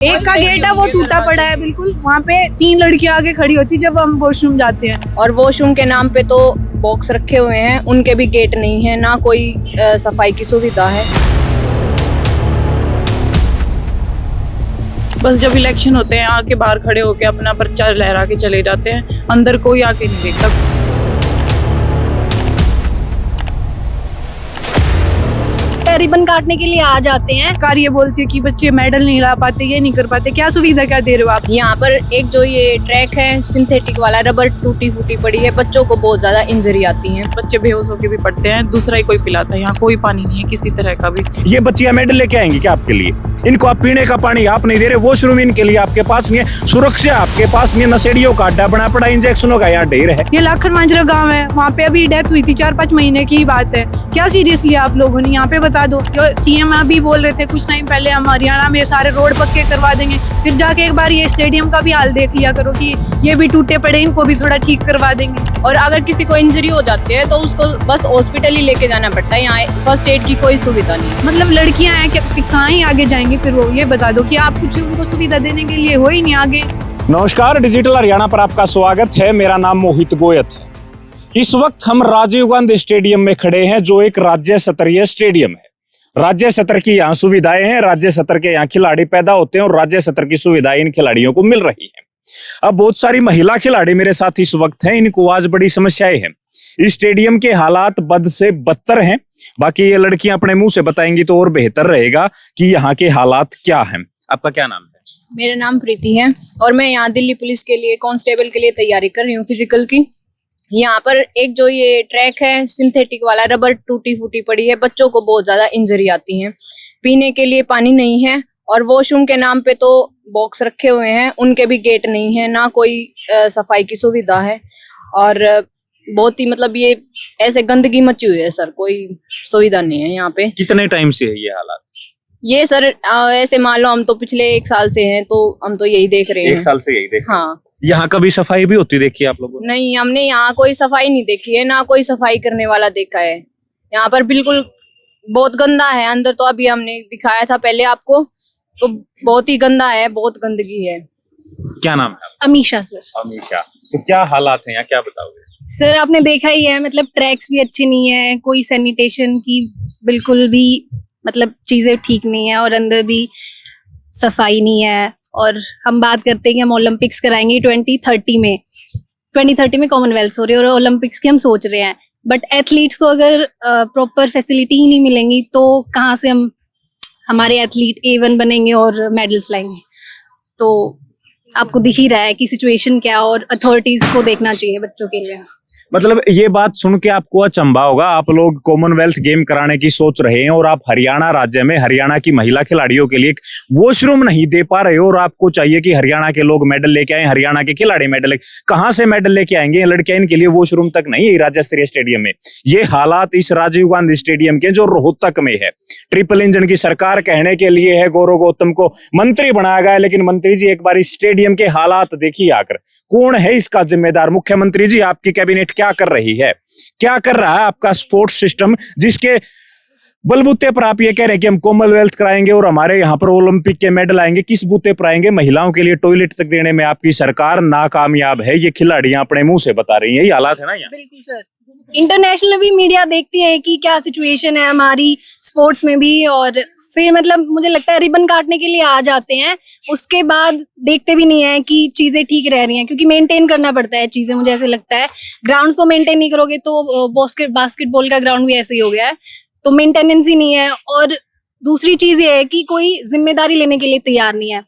एक का गेट है वो टूटा पड़ा है बिल्कुल। वहाँ पे 3 लड़कियां आगे खड़ी होती जब हम वॉशरूम जाते हैं। और वॉशरूम के नाम पे तो बॉक्स रखे हुए हैं, उनके भी गेट नहीं है, ना कोई सफाई की सुविधा है। बस जब इलेक्शन होते हैं आके बाहर खड़े होके अपना पर्चा लहरा के चले जाते हैं, अंदर कोई आके नहीं देखता। रिबन काटने के लिए आ जाते हैं। सरकार ये बोलती है कि बच्चे मेडल नहीं ला पाते, ये नहीं कर पाते। क्या सुविधा क्या दे रहे हो आप? यहाँ पर एक जो ये ट्रैक है सिंथेटिक वाला, रबर टूटी फूटी पड़ी है, बच्चों को बहुत ज्यादा इंजरी आती है। बच्चे बेहोश होके भी पड़ते हैं, दूसरा ही कोई पिलाता है। यहाँ कोई पानी नहीं है किसी तरह का भी। ये बच्चियां मेडल लेके आएंगी क्या आपके लिए? इनको आप पीने का पानी आप नहीं दे रहे, वॉशरूम इनके लिए आपके पास नहीं है, सुरक्षा आपके पास नहीं है, नशेड़ियों का अड्डा बना पड़ा, इंजेक्शनों का यहाँ ढेर है। ये लाखन मांजरा गाँव है, वहाँ पे अभी डेथ हुई थी, 4-5 महीने की बात है। क्या सीरियस लिया आप लोगों ने? यहाँ पे बता दो। जो सीएम अभी बोल रहे थे कुछ टाइम पहले, हम हरियाणा में सारे रोड पक्के करवा देंगे। फिर जाके एक बार ये स्टेडियम का भी हाल देख लिया करो कि ये भी टूटे पड़े, इनको भी थोड़ा ठीक करवा देंगे। और अगर किसी को इंजरी हो जाती है तो उसको बस हॉस्पिटल ही लेके जाना पड़ता है। यहाँ फर्स्ट एड की कोई सुविधा नहीं है। मतलब लड़कियां हैं कि कहाँ ही आगे जाएंगी? फिर वो ये बता दो कि आप कुछ उनको सुविधा देने के लिए हो ही नहीं आगे। नमस्कार, डिजिटल हरियाणा पर आपका स्वागत है। मेरा नाम मोहित गोयत है। इस वक्त हम राजीव गांधी स्टेडियम में खड़े हैं, जो एक राज्य स्तरीय स्टेडियम है। राज्य स्तर की यहाँ सुविधाएं हैं, राज्य स्तर के यहाँ खिलाड़ी पैदा होते हैं और राज्य स्तर की सुविधाएं इन खिलाड़ियों को मिल रही है। अब बहुत सारी महिला खिलाड़ी मेरे साथ इस वक्त हैं, इनको आज बड़ी समस्याएं हैं। इस स्टेडियम के हालात बद से बदतर हैं। बाकी ये लड़कियां अपने मुंह से बताएंगी तो और बेहतर रहेगा कि यहाँ के हालात क्या हैं। आपका क्या नाम है? मेरा नाम प्रीति है और मैं यहाँ दिल्ली पुलिस के लिए कांस्टेबल के लिए तैयारी कर रही हूँ फिजिकल की। यहाँ पर एक जो ये ट्रैक है सिंथेटिक वाला, रबर टूटी फूटी पड़ी है, बच्चों को बहुत ज्यादा इंजरी आती है। पीने के लिए पानी नहीं है और वॉशरूम के नाम पे तो बॉक्स रखे हुए हैं, उनके भी गेट नहीं है, ना कोई सफाई की सुविधा है। और बहुत ही मतलब ये ऐसे गंदगी मची हुई है सर, कोई सुविधा नहीं है यहाँ पे। कितने टाइम से है ये हालात? ये सर ऐसे मान लो हम तो पिछले 1 साल से हैं, तो हम तो यही देख रहे हैं। 1 साल से यही देख? हाँ। यहाँ कभी सफाई भी होती देखी आप लोगों ने? नहीं, हमने यहाँ कोई सफाई नहीं देखी है, ना कोई सफाई करने वाला देखा है। यहाँ पर बिल्कुल बहुत गंदा है। अंदर तो अभी हमने दिखाया था पहले आपको, तो बहुत ही गंदा है, बहुत गंदगी है। क्या नाम है? अमीशा सर। अमीशा। तो क्या हालात हैं यहाँ, क्या बताओगे? सर आपने देखा ही है, मतलब ट्रैक्स भी अच्छे नहीं है, कोई सैनिटेशन की बिल्कुल भी मतलब चीजें ठीक नहीं है और अंदर भी सफाई नहीं है। और हम बात करते हैं कि हम ओलंपिक्स कराएंगे 2030 में। 2030 में कॉमनवेल्थ हो रही है और ओलंपिक्स की हम सोच रहे हैं, बट एथलीट्स को अगर प्रॉपर फैसिलिटी ही नहीं मिलेंगी तो कहाँ से हम हमारे एथलीट A1 बनेंगे और मेडल्स लाएंगे? तो आपको दिख ही रहा है कि सिचुएशन क्या है और अथॉरिटीज को देखना चाहिए बच्चों के लिए। मतलब ये बात सुन के आपको अचंभा होगा, आप लोग कॉमनवेल्थ गेम कराने की सोच रहे हैं और आप हरियाणा राज्य में हरियाणा की महिला खिलाड़ियों के लिए वॉशरूम नहीं दे पा रहे हो और आपको चाहिए कि हरियाणा के लोग मेडल लेके आए, हरियाणा के खिलाड़ी मेडल। कहां से मेडल लेके आएंगे लड़कियां? इनके लिए वॉशरूम तक नहीं है राज्य स्तरीय स्टेडियम में। ये हालात इस राजीव गांधी स्टेडियम के जो रोहतक में है। ट्रिपल इंजन की सरकार कहने के लिए है गौरव गौतम को मंत्री बनाया गया, लेकिन मंत्री जी एक बार इस स्टेडियम के हालात देखिए आकर। कौन है इसका जिम्मेदार? मुख्यमंत्री जी, आपकी कैबिनेट क्या कर रही है? क्या कर रहा है आपका स्पोर्ट्स सिस्टम, जिसके बलबूते पर आप ये कह रहे हैं कि हम कॉमनवेल्थ कराएंगे और हमारे यहाँ पर ओलंपिक के मेडल आएंगे? किस बूते पर आएंगे? महिलाओं के लिए टॉयलेट तक देने में आपकी सरकार नाकामयाब है, ये खिलाड़ियां अपने मुंह से बता रही हैं। ये हालात है ना यहाँ? बिल्कुल सर। इंटरनेशनल भी मीडिया देखती है कि क्या सिचुएशन है हमारी स्पोर्ट्स में भी, और फिर मतलब मुझे लगता है रिबन काटने के लिए आ जाते हैं, उसके बाद देखते भी नहीं है कि चीजें ठीक रह रही हैं, क्योंकि मेंटेन करना पड़ता है चीजें। मुझे ऐसे लगता है ग्राउंड्स को मेंटेन नहीं करोगे तो बास्केटबॉल का ग्राउंड भी ऐसे ही हो गया है, तो मेंटेनेंस ही नहीं है। और दूसरी चीज ये है कि कोई जिम्मेदारी लेने के लिए तैयार नहीं है।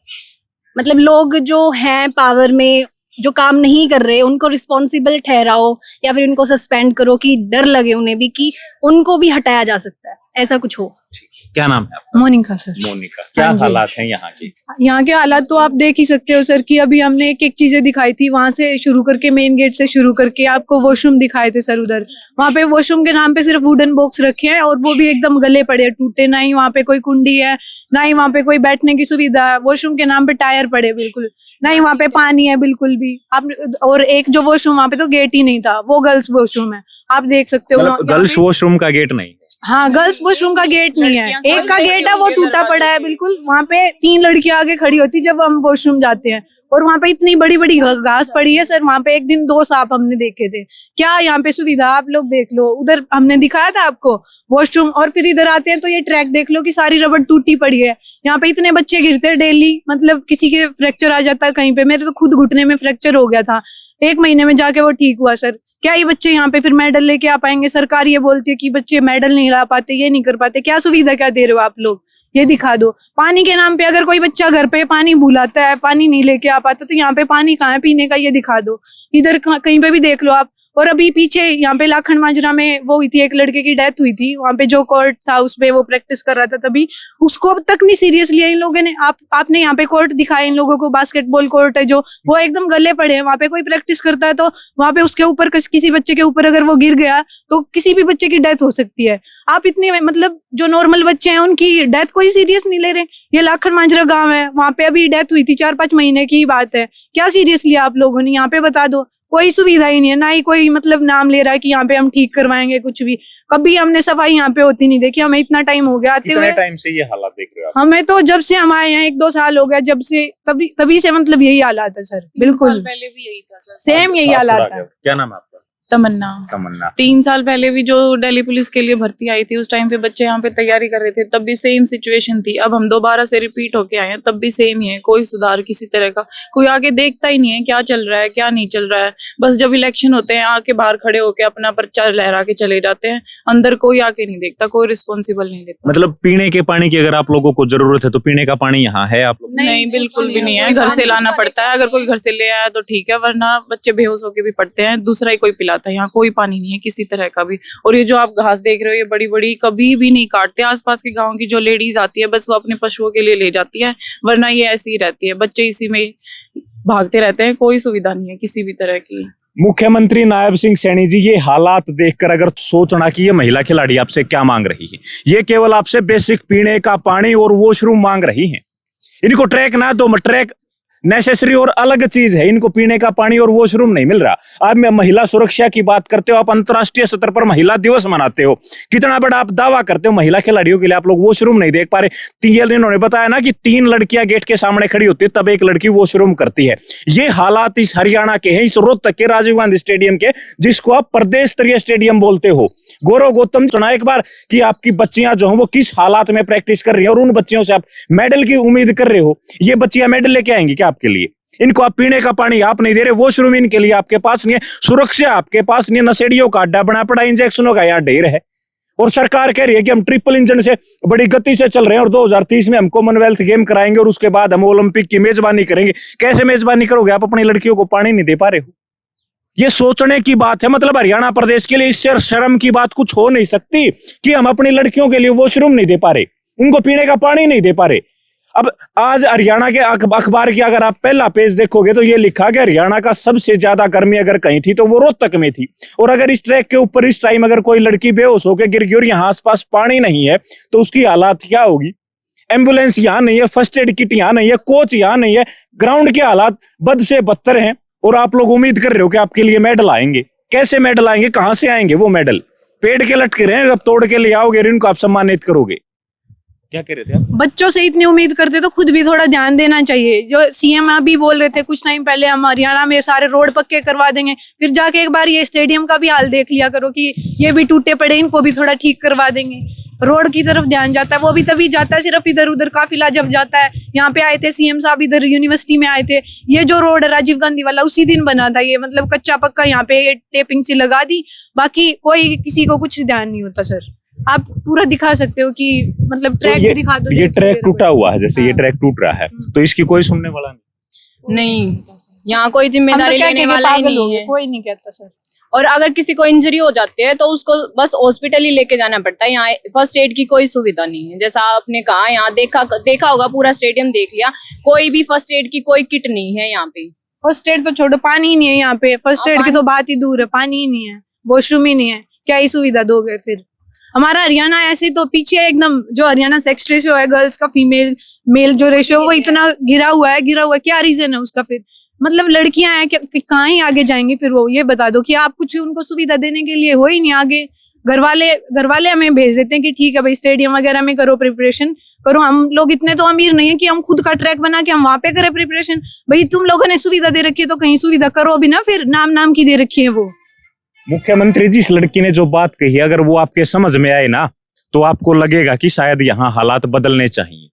मतलब लोग जो हैं पावर में, जो काम नहीं कर रहे, उनको रिस्पॉन्सिबल ठहराओ या फिर उनको सस्पेंड करो कि डर लगे उन्हें भी कि उनको भी हटाया जा सकता है, ऐसा कुछ हो। क्या नाम है आपका? मोनिका सर। मोनिका। क्या हालात हैं यहाँ की? यहाँ के हालात तो आप देख ही सकते हो सर कि अभी हमने एक एक चीजें दिखाई थी, वहां से शुरू करके मेन गेट से शुरू करके आपको वॉशरूम दिखाए थे सर। उधर वहां पे वॉशरूम के नाम पे सिर्फ वुडन बॉक्स रखे हैं और वो भी एकदम गले पड़े टूटे। ना ही वहाँ पे कोई कुंडी है, ना ही वहाँ पे कोई बैठने की सुविधा है। वॉशरूम के नाम पे टायर पड़े बिल्कुल, ना ही वहाँ पे पानी है बिल्कुल भी। आप और एक जो वॉशरूम वहाँ पे तो गेट ही नहीं था, वो गर्ल्स वॉशरूम है, आप देख सकते हो। गर्ल्स वॉशरूम का गेट नहीं? हाँ, गर्ल्स वॉशरूम का गेट नहीं है, एक का गेट है वो टूटा पड़ा है बिल्कुल। वहाँ पे 3 लड़कियां आगे खड़ी होती जब हम वॉशरूम जाते हैं, और वहाँ पे इतनी बड़ी बड़ी घास पड़ी है सर। वहाँ पे एक दिन 2 सांप हमने देखे थे। क्या यहाँ पे सुविधा, आप लोग देख लो, उधर हमने दिखाया था आपको वॉशरूम, और फिर इधर आते हैं तो ये ट्रैक देख लो कि सारी रबड़ टूटी पड़ी है। यहाँ पे इतने बच्चे गिरते हैं डेली, मतलब किसी के फ्रैक्चर आ जाता है कहीं पे। मेरे तो खुद घुटने में फ्रैक्चर हो गया था, 1 महीने में जाके वो ठीक हुआ सर। क्या ये बच्चे यहाँ पे फिर मेडल लेके आ पाएंगे? सरकार ये बोलती है कि बच्चे मेडल नहीं ला पाते, ये नहीं कर पाते। क्या सुविधा क्या दे रहे हो आप लोग, ये दिखा दो। पानी के नाम पे अगर कोई बच्चा घर पे पानी भूलाता है, पानी नहीं लेके आ पाता, तो यहाँ पे पानी कहाँ है पीने का, ये दिखा दो। इधर कहीं पे भी देख लो आप। और अभी पीछे यहाँ पे लाखन माजरा में वो हुई थी, एक लड़के की डेथ हुई थी। वहाँ पे जो कोर्ट था उसपे वो प्रैक्टिस कर रहा था, तभी उसको अब तक नहीं सीरियस लिया इन लोगों ने। आपने यहाँ पे कोर्ट दिखाया इन लोगों को, बास्केटबॉल कोर्ट है जो, वो एकदम गले पड़े हैं। वहाँ पे कोई प्रैक्टिस करता है तो वहाँ पे उसके ऊपर किसी बच्चे के ऊपर अगर वो गिर गया तो किसी भी बच्चे की डेथ हो सकती है। आप इतने मतलब जो नॉर्मल बच्चे हैं उनकी डेथ कोई सीरियस नहीं ले रहे। ये लाखन माजरा गाँव है, वहाँ पे अभी डेथ हुई थी, 4-5 महीने की बात है। क्या सीरियस लिया आप लोगों ने? यहाँ पे बता दो, कोई सुविधा ही नहीं है, ना ही कोई मतलब नाम ले रहा है कि यहाँ पे हम ठीक करवाएंगे कुछ भी। कभी हमने सफाई यहाँ पे होती नहीं देखी। हमें इतना टाइम हो गया आते हुए। टाइम से ये हालात देख रहे हो आप? हमें तो जब से हम आए हैं 1-2 साल हो गया, जब से तभी से मतलब यही हालात है सर। बिल्कुल पहले भी यही था सर, सेम यही हालात है। क्या नाम है आपका? तमन्ना। 3 साल पहले भी जो दिल्ली पुलिस के लिए भर्ती आई थी, उस टाइम पे बच्चे यहाँ पे तैयारी कर रहे थे, तब भी सेम सिचुएशन थी। अब हम दोबारा से रिपीट होके आए हैं, तब भी सेम ही है। कोई सुधार किसी तरह का, कोई आगे देखता ही नहीं है क्या चल रहा है क्या नहीं चल रहा है। बस जब इलेक्शन होते हैं आके बाहर खड़े होके अपना पर्चा लहरा के चले जाते हैं, अंदर कोई आके नहीं देखता, कोई रिस्पॉन्सिबल नहीं लेता। मतलब पीने के पानी की अगर आप लोगों को जरूरत है तो पीने का पानी यहाँ है आप लोग? नहीं, बिल्कुल भी नहीं है। घर से लाना पड़ता है। अगर कोई घर से ले आया तो ठीक है, वरना बच्चे बेहोश होके भी पड़ते हैं, दूसरा ही कोई पिलाता है। यहाँ कोई पानी नहीं है किसी तरह का भी। और ये जो आप घास देख रहे हो, ये बड़ी बड़ी कभी भी नहीं काटते। आसपास के गांव की जो लेडीज आती है बस वो अपने पशुओं के लिए ले जाती है, वरना ये ऐसी ही रहती है। बच्चे इसी में भागते रहते हैं, कोई सुविधा नहीं है किसी भी तरह की। मुख्यमंत्री नायब सिंह सैनी जी, ये हालात देखकर अगर सोचना कि ये महिला खिलाड़ी आपसे क्या मांग रही है, ये केवल आपसे बेसिक पीने का पानी और वॉशरूम मांग रही हैं। इनको ट्रैक ना दो, ट्रैक नेसेसरी और अलग चीज है, इनको पीने का पानी और वॉशरूम नहीं मिल रहा। आप में महिला सुरक्षा की बात करते हो, आप अंतर्राष्ट्रीय स्तर पर महिला दिवस मनाते हो, कितना बड़ा आप दावा करते हो महिला खिलाड़ियों के लिए, आप लोग वॉशरूम नहीं देख पा रहे। इन्होंने बताया ना कि 3 लड़कियां गेट के सामने खड़ी होती है, तब एक लड़की वॉशरूम करती है। ये हालात इस हरियाणा के हैं, इस रोहतक के राजीव गांधी स्टेडियम के, जिसको आप प्रदेश स्तरीय स्टेडियम बोलते हो। गौरव गौतम, सुना एक बार कि आपकी बच्चियां जो हैं वो किस हालात में प्रैक्टिस कर रही हैं, और उन बच्चियों से आप मेडल की उम्मीद कर रहे हो। ये बच्चियां मेडल लेके आएंगी क्या आपके लिए? इनको आप पीने का पानी आप नहीं दे रहे, वॉशरूम इनके लिए आपके पास नहीं है, सुरक्षा आपके पास नहीं है, नशेड़ियों का अड्डा बना पड़ा, इंजेक्शनों का यहाँ ढेर है। और सरकार कह रही है कि हम ट्रिपल इंजन से बड़ी गति से चल रहे हैं और 2030 में हम कॉमनवेल्थ गेम कराएंगे और उसके बाद हम ओलंपिक की मेजबानी करेंगे। कैसे मेजबानी करोगे? आप अपनी लड़कियों को पानी नहीं दे पा रहे हो। ये सोचने की बात है। मतलब हरियाणा प्रदेश के लिए इससे शर्म की बात कुछ हो नहीं सकती कि हम अपनी लड़कियों के लिए वॉशरूम नहीं दे पा रहे, उनको पीने का पानी नहीं दे पा रहे। अब आज हरियाणा के अखबार की अगर आप पहला पेज देखोगे तो ये लिखा कि हरियाणा का सबसे ज्यादा गर्मी अगर कहीं थी तो वो रोहतक में थी। और अगर इस ट्रैक के ऊपर इस टाइम अगर कोई लड़की बेहोश होकर गिर गई और यहाँ आसपास पानी नहीं है तो उसकी हालात क्या होगी? एम्बुलेंस यहाँ नहीं है, फर्स्ट एड किट यहाँ नहीं है, कोच यहाँ नहीं है, ग्राउंड के हालात बद से बदतर हैं। और आप लोग उम्मीद कर रहे हो कि आपके लिए मेडल आएंगे। कैसे मेडल आएंगे? कहां से आएंगे वो मेडल? पेड़ के लटके रहे हैं, जब तोड़ के ले आओगे इनको आप सम्मानित करोगे। क्या कह रहे थे आप? बच्चों से इतनी उम्मीद करते तो खुद भी थोड़ा ध्यान देना चाहिए। जो सीएम अभी बोल रहे थे कुछ टाइम पहले, हम हरियाणा में सारे रोड पक्के करवा देंगे, फिर जाके एक बार ये स्टेडियम का भी हाल देख लिया करो कि ये भी टूटे पड़े, इनको भी थोड़ा ठीक करवा देंगे। रोड की तरफ ध्यान जाता है, वो भी तभी जाता है सिर्फ इधर उधर काफिला जब जाता है। यहाँ पे आए थे सीएम साहब, इधर यूनिवर्सिटी में आए थे। ये जो रोड है राजीव गांधी वाला उसी दिन बना था ये, मतलब कच्चा पक्का यहाँ पे ये टेपिंग सी लगा दी, बाकी कोई किसी को कुछ ध्यान नहीं होता। सर आप पूरा दिखा सकते हो कि मतलब ट्रैक भी दिखा दो। ये ट्रैक टूटा हुआ है, जैसे ये ट्रैक टूट रहा है तो इसकी कोई सुनने वाला नहीं, यहाँ कोई जिम्मेदारी लेने वाला ही नहीं है, कोई नहीं कहता सर। और अगर किसी को इंजरी हो जाती है तो उसको बस हॉस्पिटल ही लेके जाना पड़ता है। यहाँ फर्स्ट एड की कोई सुविधा नहीं है। जैसा आपने कहा, यहाँ देखा होगा, पूरा स्टेडियम देख लिया, कोई भी फर्स्ट एड की कोई किट नहीं है यहाँ पे। फर्स्ट एड तो छोड़ो, पानी ही नहीं है यहाँ पे। फर्स्ट एड की तो बात ही दूर है, पानी ही नहीं है, वॉशरूम ही नहीं है, क्या ही सुविधा दोगे फिर? हमारा हरियाणा ऐसे तो पीछे है एकदम। जो हरियाणा सेक्स रेशियो है गर्ल्स का फीमेल मेल जो रेशियो वो इतना गिरा हुआ है। क्या रीजन है उसका? फिर मतलब लड़कियां हैं, कहाँ ही आगे जाएंगी फिर वो? ये बता दो कि आप कुछ उनको सुविधा देने के लिए हो ही नहीं आगे। घर वाले हमें भेज देते हैं कि ठीक है भाई स्टेडियम वगैरह में करो प्रिपरेशन करो। हम लोग इतने तो अमीर नहीं है कि हम खुद का ट्रैक बना के हम वहां पे करें प्रिपरेशन। भाई तुम लोगों ने सुविधा दे रखी है तो कहीं सुविधा करो भी ना, फिर नाम की दे रखी है वो। मुख्यमंत्री जी, इस लड़की ने जो बात कही अगर वो आपके समझ में आए ना तो आपको लगेगा कि शायद यहाँ हालात बदलने चाहिए।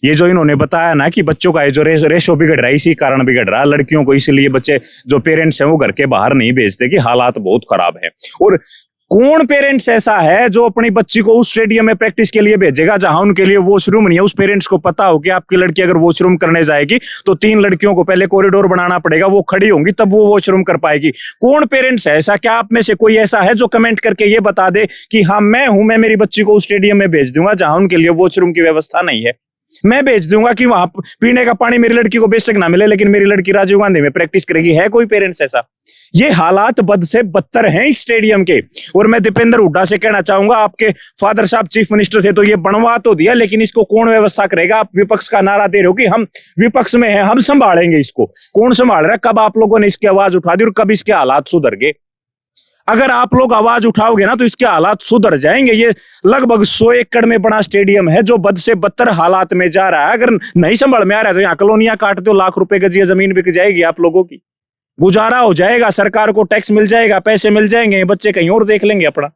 ये जो इन्होंने बताया ना कि बच्चों का ये जो रेशो बिगड़ रहा है, इसी कारण बिगड़ रहा है। लड़कियों को इसलिए बच्चे जो पेरेंट्स हैं वो घर के बाहर नहीं भेजते कि हालात बहुत खराब है। और कौन पेरेंट्स ऐसा है जो अपनी बच्ची को उस स्टेडियम में प्रैक्टिस के लिए भेजेगा जहां उनके लिए वॉशरूम नहीं है? उस पेरेंट्स को पता हो कि आपकी लड़की अगर वॉशरूम करने जाएगी तो 3 लड़कियों को पहले कॉरिडोर बनाना पड़ेगा, वो खड़ी होंगी तब वो वॉशरूम कर पाएगी। कौन पेरेंट्स है ऐसा? क्या आप में से कोई ऐसा है जो कमेंट करके ये बता दे कि हाँ मैं हूं, मैं मेरी बच्ची को उस स्टेडियम में भेज दूंगा जहां उनके लिए वॉशरूम की व्यवस्था नहीं है। मैं भेज दूंगा कि वहां पीने का पानी मेरी लड़की को बेशक ना मिले लेकिन मेरी लड़की राजीव गांधी में प्रैक्टिस करेगी। है कोई पेरेंट्स ऐसा? ये हालात बद से बदतर हैं इस स्टेडियम के। और मैं दीपेंद्र हुड्डा से कहना चाहूंगा, आपके फादर साहब चीफ मिनिस्टर थे तो ये बनवा तो दिया, लेकिन इसको कौन व्यवस्था करेगा? आप विपक्ष का नारा दे रहे हो कि हम विपक्ष में हैं, हम संभालेंगे इसको। कौन संभाल रहा है? कब आप लोगों ने इसकी आवाज उठा दी और कब इसके हालात सुधर गए? अगर आप लोग आवाज उठाओगे ना तो इसके हालात सुधर जाएंगे। ये लगभग 100 एकड़ में बड़ा स्टेडियम है जो बद से बदतर हालात में जा रहा है। अगर नहीं संभल में आ रहा है तो यहाँ कॉलोनियां काट दो, लाख रुपए गज जमीन बिक जाएगी, आप लोगों की गुजारा हो जाएगा, सरकार को टैक्स मिल जाएगा, पैसे मिल जाएंगे, बच्चे कहीं और देख लेंगे अपना।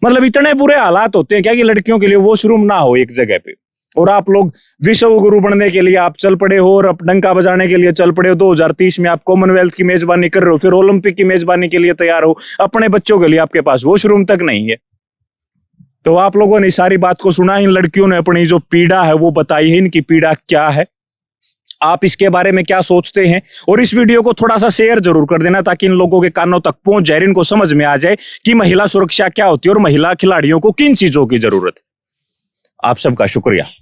मतलब इतने बुरे हालात होते हैं क्या कि लड़कियों के लिए वॉशरूम ना हो एक जगह पे, और आप लोग विश्व गुरु बनने के लिए आप चल पड़े हो और डंका बजाने के लिए चल पड़े हो। 2030 में आप कॉमनवेल्थ की मेजबानी कर रहे हो, फिर ओलंपिक की मेजबानी के लिए तैयार हो, अपने बच्चों के लिए आपके पास वॉशरूम तक नहीं है। तो आप लोगों ने सारी बात को सुना, इन लड़कियों ने अपनी जो पीड़ा है वो बताई है, इनकी पीड़ा क्या है, आप इसके बारे में क्या सोचते हैं? और इस वीडियो को थोड़ा सा शेयर जरूर कर देना ताकि इन लोगों के कानों तक पहुंच जाए, इनको समझ में आ जाए कि महिला सुरक्षा क्या होती है और महिला खिलाड़ियों को किन चीजों की जरूरत है। आप सबका शुक्रिया।